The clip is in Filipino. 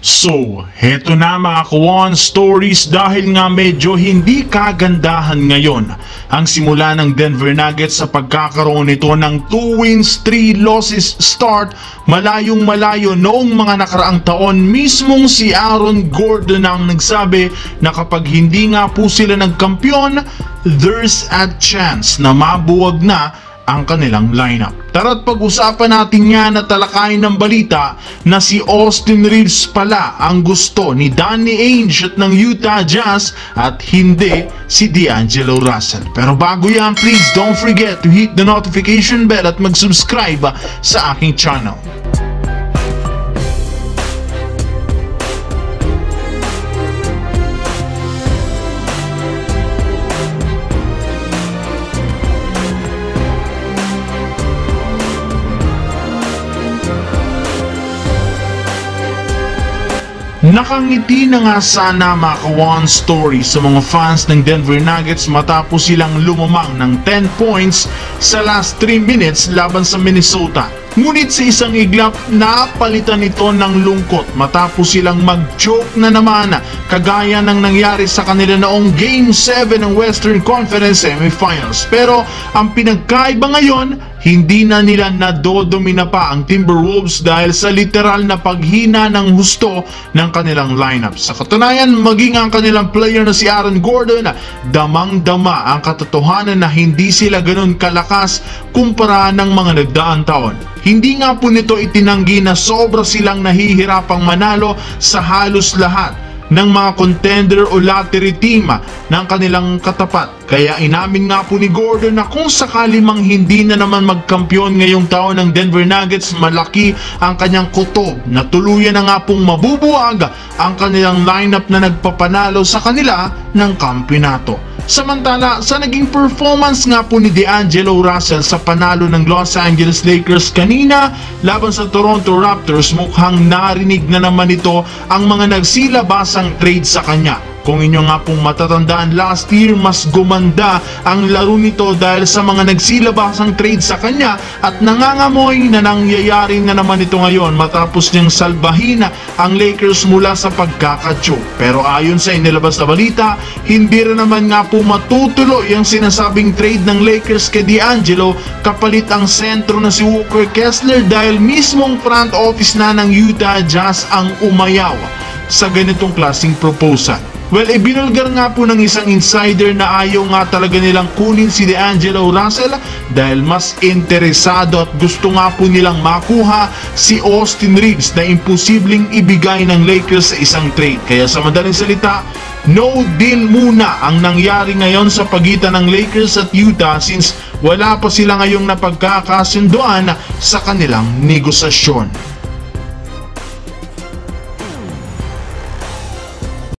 So, heto na mga Kawan Stories dahil nga medyo hindi kagandahan ngayon ang simula ng Denver Nuggets sa pagkakaroon nito ng 2 wins, 3 losses start malayong malayo noong mga nakaraang taon. Mismong si Aaron Gordon ang nagsabi na kapag hindi nga po sila nagkampiyon, there's a chance na mabuwag na ang kanilang lineup. Tara't pag-usapan natin nga na talakayin ng balita na si Austin Reeves pala ang gusto ni Danny Ainge at ng Utah Jazz at hindi si D'Angelo Russell. Pero bago yan, please don't forget to hit the notification bell at mag-subscribe sa aking channel. Nakangiti na nga sana mga Kawan Story sa mga fans ng Denver Nuggets matapos silang lumamang ng 10 points sa last 3 minutes laban sa Minnesota. Ngunit sa isang iglap, napalitan ito ng lungkot matapos silang mag-choke na naman kagaya ng nangyari sa kanila noong Game 7 ng Western Conference Semifinals. Pero ang pinagkaiba ngayon, hindi na nila nadodomina pa ang Timberwolves dahil sa literal na paghina ng husto ng kanilang lineup. Sa katunayan, maging ang kanilang player na si Aaron Gordon, damang-dama ang katotohanan na hindi sila ganun kalakas kumpara ng mga nagdaang taon. Hindi nga po nito itinanggi na sobra silang nahihirapang manalo sa halos lahat ng mga contender o lottery team ng kanilang katapat. Kaya inamin nga po ni Gordon na kung sakali mang hindi na naman magkampiyon ngayong taon ng Denver Nuggets, malaki ang kanyang kutob na tuluyan na nga pong mabubuwag ang kanilang lineup na nagpapanalo sa kanila ng kampyonato. Samantala, sa naging performance nga po ni D'Angelo Russell sa panalo ng Los Angeles Lakers kanina laban sa Toronto Raptors, mukhang narinig na naman ito ang mga nagsilabasang trade sa kanya. Kung inyo nga pong matatandaan, last year mas gumanda ang laro nito dahil sa mga nagsilabasang trade sa kanya at nangangamoy na nangyayari na naman ito ngayon matapos niyang salbahin ang Lakers mula sa pagkakatso. Pero ayon sa inilabas na balita, hindi rin naman nga po matutuloy ang sinasabing trade ng Lakers kay D'Angelo kapalit ang sentro na si Walker Kessler dahil mismong front office na ng Utah Jazz ang umayaw sa ganitong klaseng proposal. Well, ibinulgar nga po ng isang insider na ayaw nga talaga nilang kunin si D'Angelo Russell dahil mas interesado at gusto nga po nilang makuha si Austin Reeves na imposibleng ibigay ng Lakers sa isang trade. Kaya sa madaling salita, no deal muna ang nangyari ngayon sa pagitan ng Lakers at Utah since wala pa sila ngayong napagkakasunduan sa kanilang negosasyon.